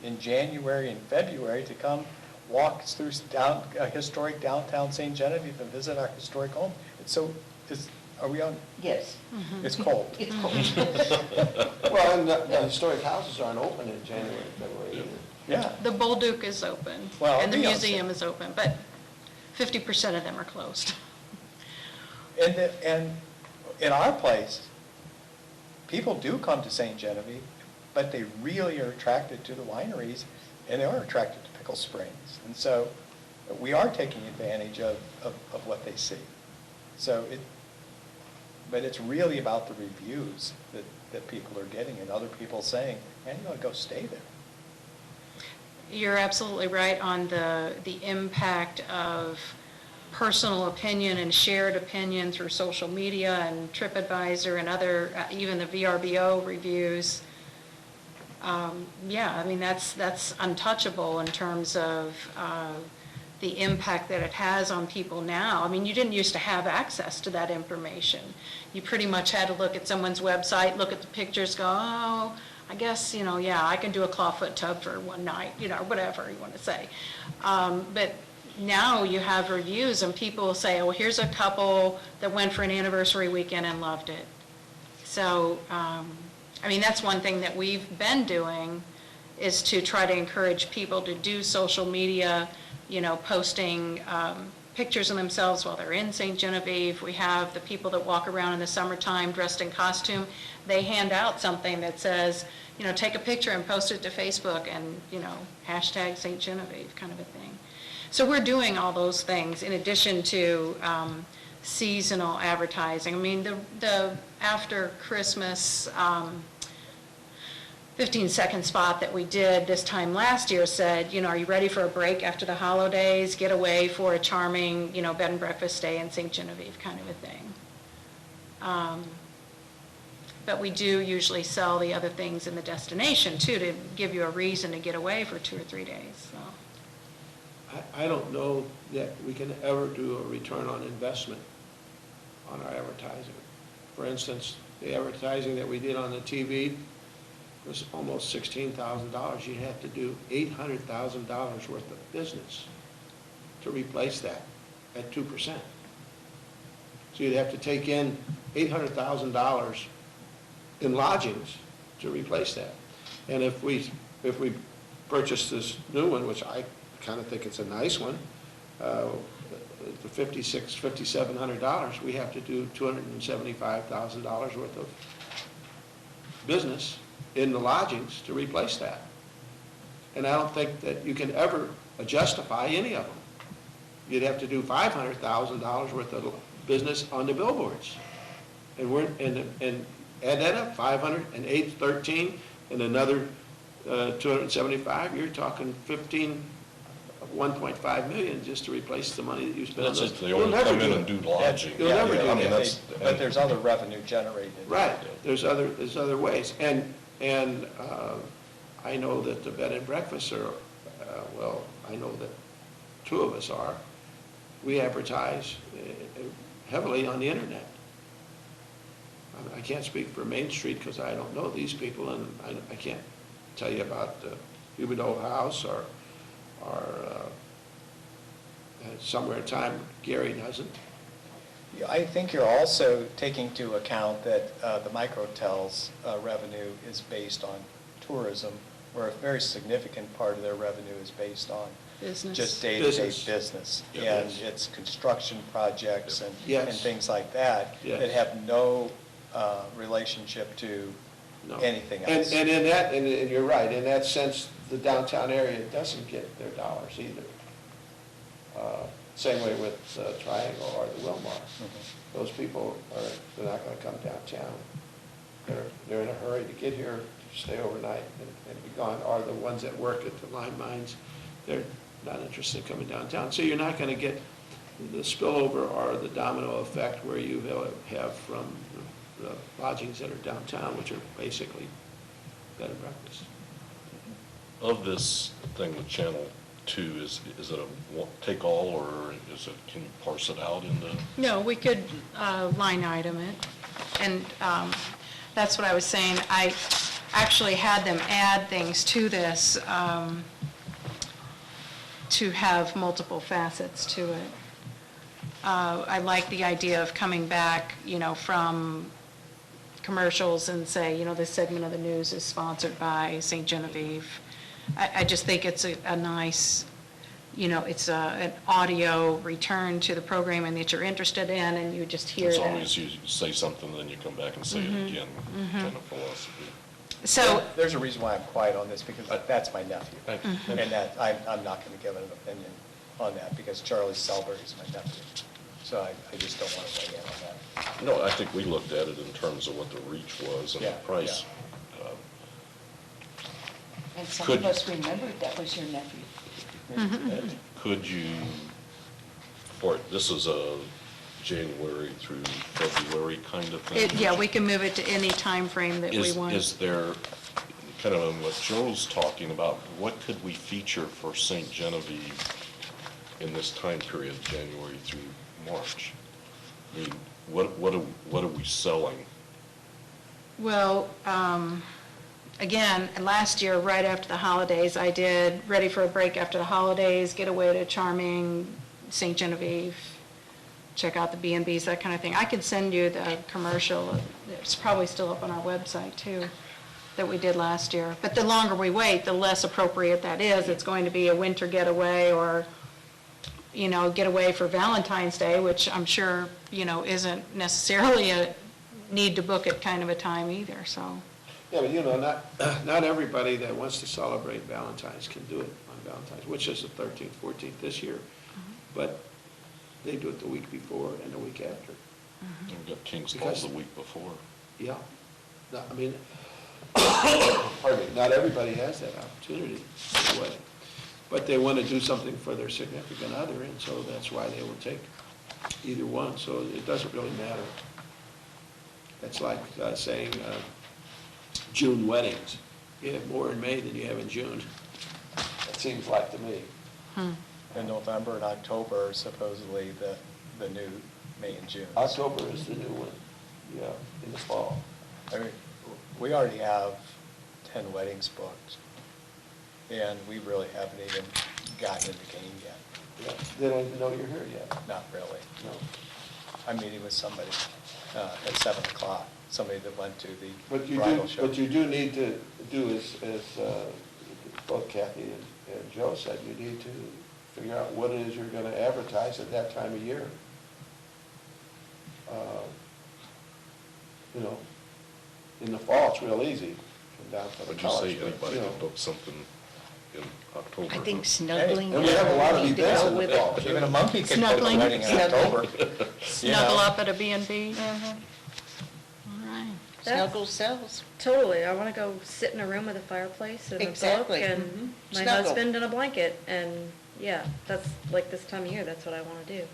in January and February to come walk through historic downtown St. Genevieve and visit our historic home. Are we on? Yes. It's cold. It's cold. Well, and the historic houses aren't open in January and February either. Yeah. The Bolduc is open, Well, and the Beyonce. museum is open, but 50% of them are closed. And in our place, people do come to St. Genevieve, but they really are attracted to the wineries, and they are attracted to Pickle Springs. And so we are taking advantage of what they see. But it's really about the reviews that people are getting, and other people saying, man, you ought to go stay there. You're absolutely right on the impact of personal opinion and shared opinion through social media and TripAdvisor and other, even the VRBO reviews. That's untouchable in terms of the impact that it has on people now. I mean, you didn't used to have access to that information. You pretty much had to look at someone's website, look at the pictures, go, oh, I guess, yeah, I can do a clawfoot tub for one night, whatever you want to say. But now you have reviews and people will say, oh, here's a couple that went for an anniversary weekend and loved it. So, I mean, that's one thing that we've been doing, is to try to encourage people to do social media, posting pictures of themselves while they're in St. Genevieve. We have the people that walk around in the summertime dressed in costume. They hand out something that says, take a picture and post it to Facebook and, hashtag St. Genevieve kind of a thing. So we're doing all those things in addition to seasonal advertising. I mean, the after Christmas 15-second spot that we did this time last year said, are you ready for a break after the holidays? Get away for a charming, bed and breakfast stay in St. Genevieve kind of a thing. But we do usually sell the other things in the destination too, to give you a reason to get away for 2 or 3 days. So. I don't know that we can ever do a return on investment on our advertising. For instance, the advertising that we did on the TV was almost $16,000. You'd have to do $800,000 worth of business to replace that at 2%. So you'd have to take in $800,000 in lodgings to replace that. And if we purchase this new one, which I kind of think it's a nice one, the $5,700, we have to do $275,000 worth of business in the lodgings to replace that. And I don't think that you can ever justify any of them. You'd have to do $500,000 worth of business on the billboards. And add that up, 500 and 8, 13, and another 275, you're talking 1.5 million just to replace the money that you spent on That's those. if they only come in and do lodging. You'll never do I mean, that. But there's other revenue generated. Right, there's other ways. And I know that the bed and breakfasts are, I know that 2 of us are. We advertise heavily on the internet. I can't speak for Main Street because I don't know these people, and I can't tell you about Huberdeau House or somewhere in time Gary doesn't. Yeah, I think you're also taking into account that the microtels revenue is based on tourism, where a very significant part of their revenue is based on Business. just day-to-day Business. business. Yeah. And it's construction projects and Yes. things like that Yes. that have no relationship to No. anything else. And in that, and you're right, in that sense, the downtown area doesn't get their dollars either. Same way with Triangle or the Wilmar. Mhm. Those people they're not gonna come downtown. They're in a hurry to get here, to stay overnight and be gone, or the ones that work at the lime mines, they're not interested in coming downtown. So you're not gonna get the spillover or the domino effect where you have from the lodgings that are downtown, which are basically bed and breakfast. Of this thing with Channel 2, is it a take all, or can you parse it out into? No, we could line item it, and that's what I was saying. I actually had them add things to this to have multiple facets to it. I like the idea of coming back, from commercials and say, this segment of the news is sponsored by St. Genevieve. I just think it's a nice, it's an audio return to the programming that you're interested in, and you just hear As that. long as you say something, then you come back and say it again, kind of philosophy. So, There's a reason why I'm quiet on this, because that's my nephew. I- And that, I'm not going to give an opinion on that, because Charlie Selberg is my nephew. So I just don't want to weigh in on that. No, I think we looked at it in terms of what the reach was and the Yeah, price. And some Could- of us remembered that was your nephew. Could you, this is a January through February kind of thing? yeah, we can move it to any time frame that we want. Is there, kind of what Joe's talking about, what could we feature for St. Genevieve in this time period, January through March? I mean, what are we selling? Well, again, last year, right after the holidays, I did Ready for a Break After the Holidays, Get Away to Charming, St. Genevieve, check out the B&Bs, that kind of thing. I could send you the commercial, it's probably still up on our website too, that we did last year. But the longer we wait, the less appropriate that is. It's going to be a winter getaway or, getaway for Valentine's Day, which I'm sure, isn't necessarily a need to book it kind of a time either, so. Yeah, but not everybody that wants to celebrate Valentine's can do it on Valentine's, which is the 13th, 14th this year. But they do it the week before and the week after. We've got King's Fall the week before. Yeah. No, I mean, pardon me, not everybody has that opportunity in a way. But they want to do something for their significant other, and so that's why they will take either one. So it doesn't really matter. It's like saying June weddings. You have more in May than you have in June. It seems like to me. In November and October are supposedly the new May and June. October is the new one, yeah, in the fall. I mean, we already have 10 weddings booked, and we really haven't even gotten in the game yet. Yeah, they don't even know you're here yet. Not really. No. I'm meeting with somebody at 7 o'clock, somebody that went to the But you bridal do, show. but you do need to do as both Kathy and Joe said, you need to figure out what it is you're gonna advertise at that time of year. In the fall, it's real easy, come down for the Would you say college, but, anybody could book something in October? I think snuggling. And we have a lot of need to events go in the with it. fall. Even a monkey could book a Snuggling. wedding in October. Snuggle up at a B&B? Mhm. All right. Snuggle sells. Totally. I want to go sit in a room with a fireplace and a book Exactly. and my Snuggle. husband and a blanket. And yeah, that's like this time of year, that's what I want to do.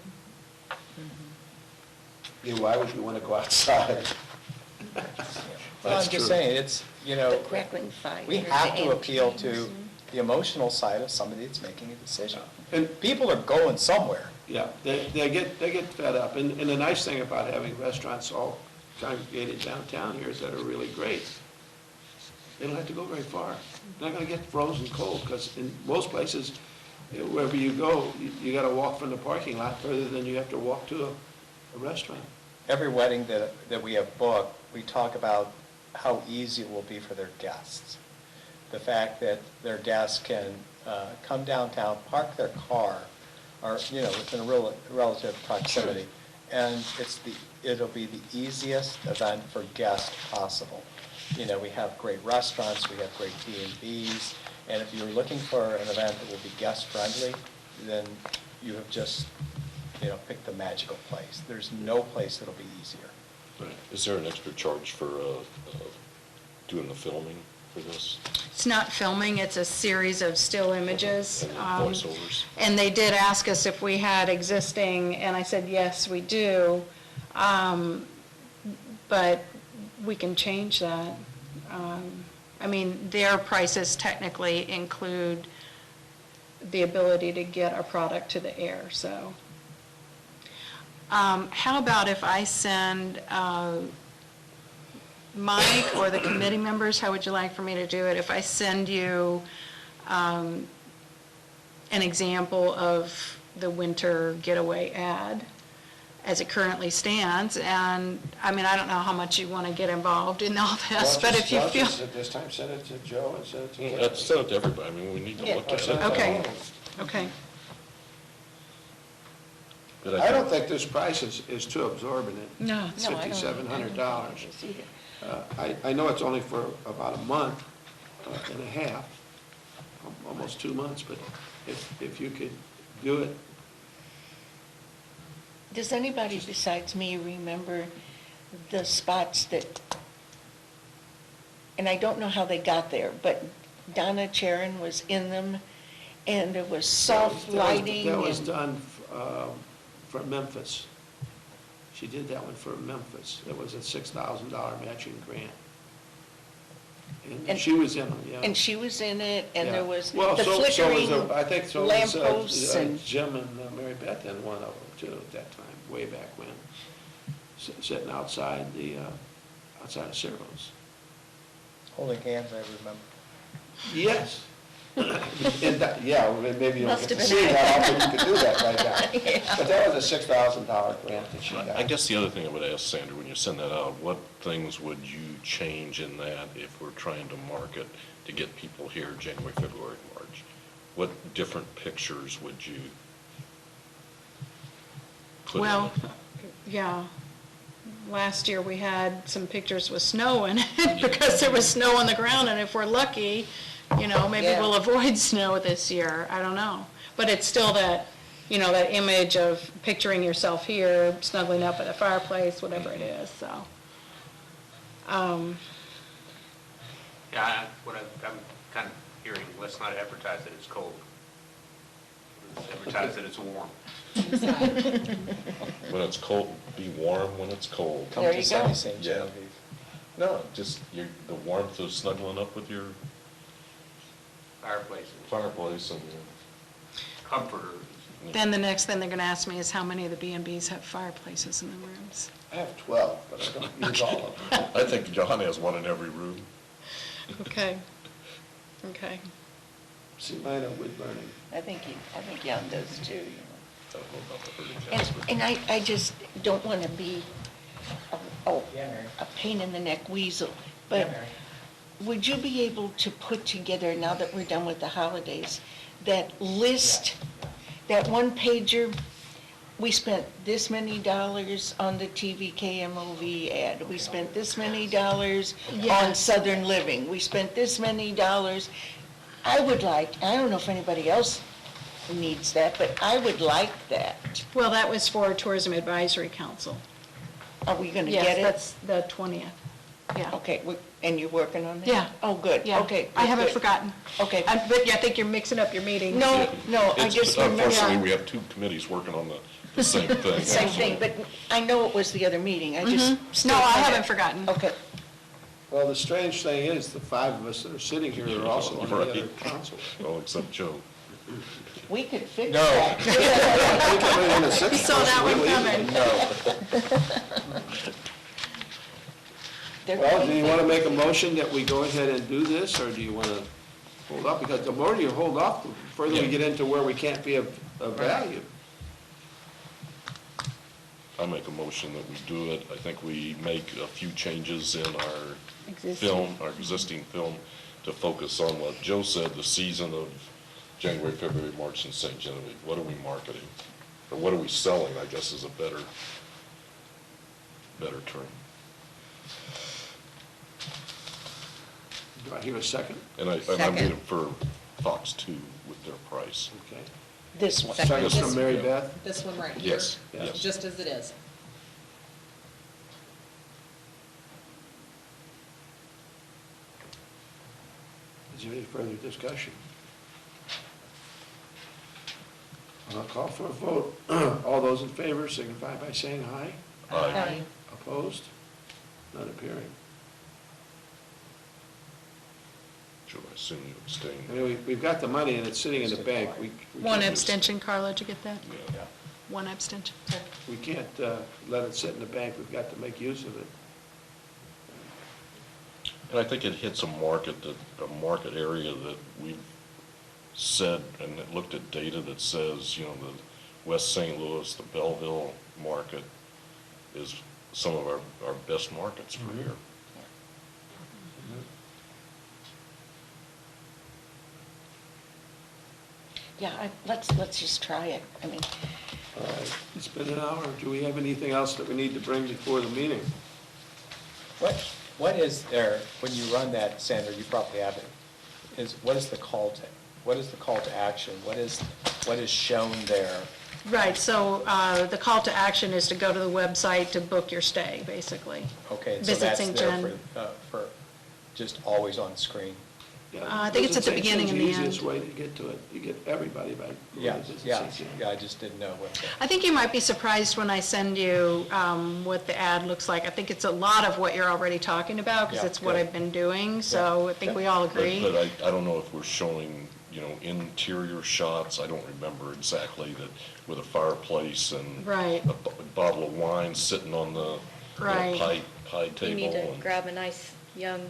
Yeah, why would you wanna go outside? Well, That's I'm just true. saying, it's, The crackling fire. we have to the appeal antiques. to the emotional side of somebody that's making a decision. And People are going somewhere. yeah, they get fed up. And the nice thing about having restaurants all congregated downtown here is that are really great. They don't have to go very far. They're not gonna get frozen cold, because in most places, wherever you go, you gotta walk from the parking lot further than you have to walk to a restaurant. Every wedding that we have booked, we talk about how easy it will be for their guests. The fact that their guests can come downtown, park their car, or, within a relative proximity, and it'll be the easiest event for guests possible. We have great restaurants, we have great B&Bs, and if you're looking for an event that will be guest-friendly, then you have just, picked the magical place. There's no place that'll be easier. Right. Is there an extra charge for doing the filming for this? It's not filming, it's a series of still images. And then voiceovers? And they did ask us if we had existing, and I said, yes, we do. But we can change that. Their prices technically include the ability to get a product to the air, so. How about if I send Mike or the committee members, how would you like for me to do it? If I send you an example of the winter getaway ad as it currently stands, and, I don't know how much you want to get involved in all this, but if you feel... At this time, send it to Joe and send it to Kathy. Let's send it to everybody. We need to Yeah. look at it. Okay, okay. But I don't think this price is too absorbent. No. It's No, I don't- $5,700. I don't think it is either. I know it's only for about a month and a half, almost 2 months, but if you could do it, Does anybody besides me remember the spots that, and I don't know how they got there, but Donna Charon was in them, and there was soft lighting. That was and- done for Memphis. She did that one for Memphis. It was a $6,000 matching grant. And she was in them, yeah. And she was in it, and Yeah. there was Well, the so was, flickering I think so was, lampposts and, Jim and Mary Beth in one of them too at that time, way back when. Sitting outside outside of Ciro's. Holding hands, I remember. Yes. And that, yeah, well, maybe you don't Must get to have see been. that often, you could do that right now. Yeah. But that was a $6,000 grant that she got. I guess the other thing I would ask Sandra, when you send that out, what things would you change in that if we're trying to market to get people here January, February, March? What different pictures would you put in Well, it? yeah. Last year, we had some pictures with snow in it because there was snow on the ground, and if we're lucky, maybe Yeah. we'll avoid snow this year. I don't know. But it's still that, that image of picturing yourself here, snuggling up at a fireplace, whatever it is, so. Yeah, I'm kind of hearing, let's not advertise that it's cold. Let's advertise that it's warm. When it's cold, be warm when it's cold. Come There to you sunny go. St. Yeah. Genevieve. No, just the warmth of snuggling up with your Fireplaces, fireplace and comforters. Then the next thing they're gonna ask me is how many of the B&Bs have fireplaces in the rooms? I have 12, but I don't use all of them. I think John has one in every room. Okay, okay. See, mine are wood burning. I think Jan does too. I don't know about the hurricanes, but- And I just don't want to be a Yeah, Mary. a pain in the neck weasel, Yeah, but Mary. would you be able to put together, now that we're done with the holidays, that list, that one pager, we spent this many dollars on the TVKMOV ad, we spent this many dollars on Yes. Southern Living, we spent this many dollars. I would like, I don't know if anybody else needs that, but I would like that. Well, that was for Tourism Advisory Council. Are we gonna Yes, get it? that's the 20th, yeah. Okay, and you're working on that? Yeah. Oh, good, Yeah. okay. I good, haven't good. forgotten. Okay. But yeah, I think you're mixing up your meetings. No, no, I It's- just remember. Unfortunately, we have two committees working on the same thing. Same thing, but I know it was the other meeting, I just. No, I haven't forgotten. Okay, Well, the strange thing is, the 5 of us that are sitting here are also on the Right. other council. Oh, except Joe. we could fix No. that. We can bring in a sixth Saw that person one real easily. coming. There Well, could do be you want to make a motion that we go ahead and do this, or do you want to hold off? Because the more you hold off, the further we Yeah. get into where we can't be of value. I make a motion that we do it. I think we make a few changes in our Existing. film, our existing film, to focus on what Joe said, the season of January, February, March in St. Genevieve. What are we marketing? Or what are we selling, I guess is a better term. Do I hear a second? And I'm Second. waiting for Fox 2 with their price. Okay. This one. Second from Mary Beth? This one right here. Yes, yes. Just as it is. Is there any further discussion? I'll call for a vote. All those in favor signify by saying aye. Aye. Opposed? None appearing. Joe, I assume you I abstain. mean, we've got the money and it's sitting in the bank. We One can't- abstention, Carla, did you get that? Yeah. One abstention. We can't let it sit in the bank. We've got to make use of it. And I think it hits a market area that we've said, and it looked at data that says, the West St. Louis, the Belleville market is some of our best markets for here. Yeah, let's just try it, I mean, All right, it's been an hour. Do we have anything else that we need to bring before the meeting? What is there, when you run that, Sandra, you probably have it, what is the call to action? What is shown there? Right, so the call to action is to go to the website to book your stay, basically. Okay, so Visit that's St. there John. for just always on screen? Yeah, I think it's at the beginning and the It's the easiest end. way to get to it. You get everybody by. Yeah, I just didn't know what. I think you might be surprised when I send you what the ad looks like. I think it's a lot of what you're already talking about, because Yeah, it's what good. I've been doing, so Yeah, I think yeah. we all agree. But I don't know if we're showing, interior shots. I don't remember exactly that, with a fireplace and Right. a bottle of wine sitting on the Right. pie You table. need to and- grab a nice, young,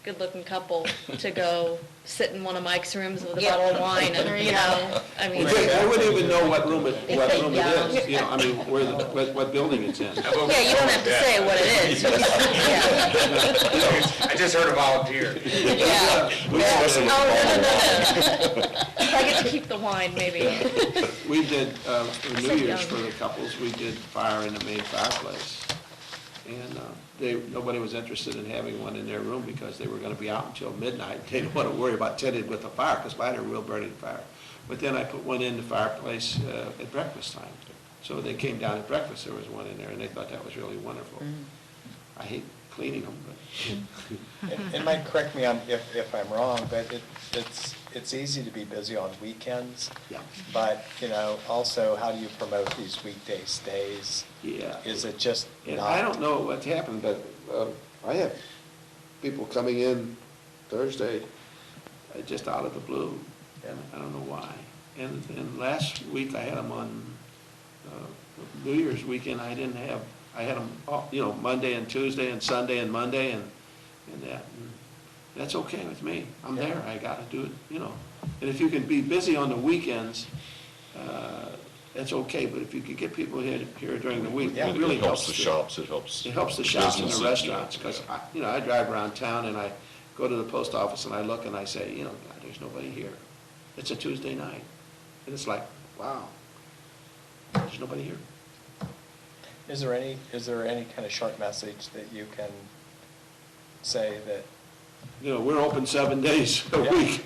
good-looking couple to go sit in one of Mike's rooms with a Yeah. bottle of wine There and, you go. I mean. I wouldn't even know what room it Yeah. is, I mean, what building it's in. Yeah, you don't have to say what it is. Yeah. I just heard a volunteer. Yeah. We discussed it with Oh, Bob. If I get to keep the wine, maybe. We did, for New said Year's young. for the couples, we did fire in the main fireplace. And nobody was interested in having one in their room because they were gonna be out until midnight. They didn't wanna worry about tending with the fire, because mine are a real burning fire. But then I put one in the fireplace at breakfast time. So they came down at breakfast, there was one in there, and they thought that was really wonderful. I hate cleaning them, but. It might correct me if I'm wrong, but it's easy to be busy on weekends. Yeah. But, also, how do you promote these weekday stays? Yeah. Is it just And not? I don't know what's happened, but I have people coming in Thursday, just out of the blue. And I don't know why. And last week I had them on New Year's weekend. I had them, Monday and Tuesday and Sunday and Monday and that. And that's okay with me. I'm there. I got to do it, And if you can be busy on the weekends, that's okay. But if you could get people here during the week, Yeah. it really It helps the shops, it helps. It helps the shops and the businesses, restaurants, because, I drive around town and I go to the post office and I look and I say, God, there's nobody here. It's a Tuesday night. And it's like, wow, there's nobody here. Is there any kind of short message that you can say that, We're open 7 days a Yeah. week.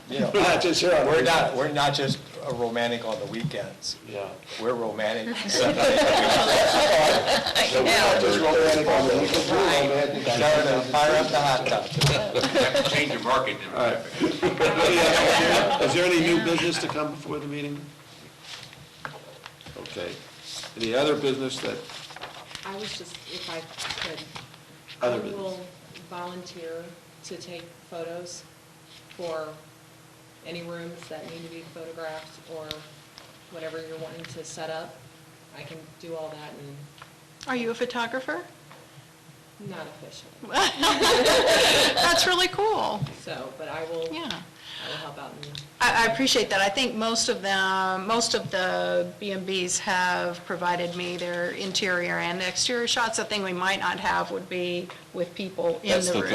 you know, We're not just here on weekends. we're not just romantic on the weekends. Yeah. We're romantic 7 days a So we're not just romantic on the weekends, we're romantic. week. No, fire up the hot tub. Have to change your market All right. demographic. Is there any new business to come before the meeting? Okay. Any other business that, I was just, if I could, Other I business. will volunteer to take photos for any rooms that need to be photographed or whatever you're wanting to set up. I can do all that and Are you a photographer? not officially. That's really cool. So, but I will Yeah. help out and I appreciate that. I think most of the B&Bs have provided me their interior and exterior shots. The thing we might not have would be with people in That's the the room.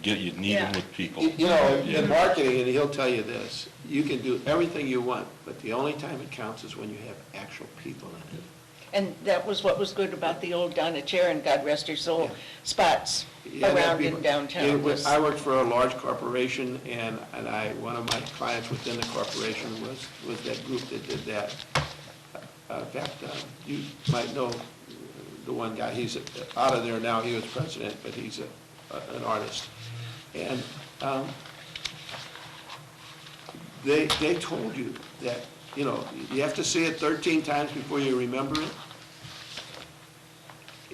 thing, you need them Yeah. with people. in marketing, and he'll tell you this, you can do everything you want, but the only time it counts is when you have actual people in it. And that was what was good about the old Donna Chair and God rest her soul Yeah. spots Yeah, around people- in downtown. I worked for a large corporation, and one of my clients within the corporation was that group that did that. In fact, you might know the one guy, he's out of there now, he was president, but he's an artist. And they told you that, you have to see it 13 times before you remember it.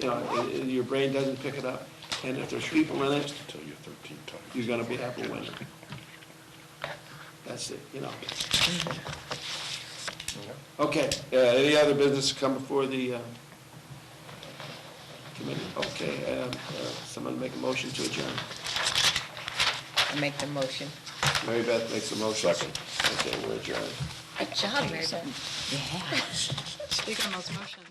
And your brain doesn't pick it up. And if there's people in it, Tell you 13 times. you're gonna have a winner. That's it, Okay, any other business to come before the committee? Okay, someone make a motion to adjourn. I make the motion. Mary Beth makes a motion. Second. Okay, we're adjourned. Good job, Mary Beth. Speaking of those motions.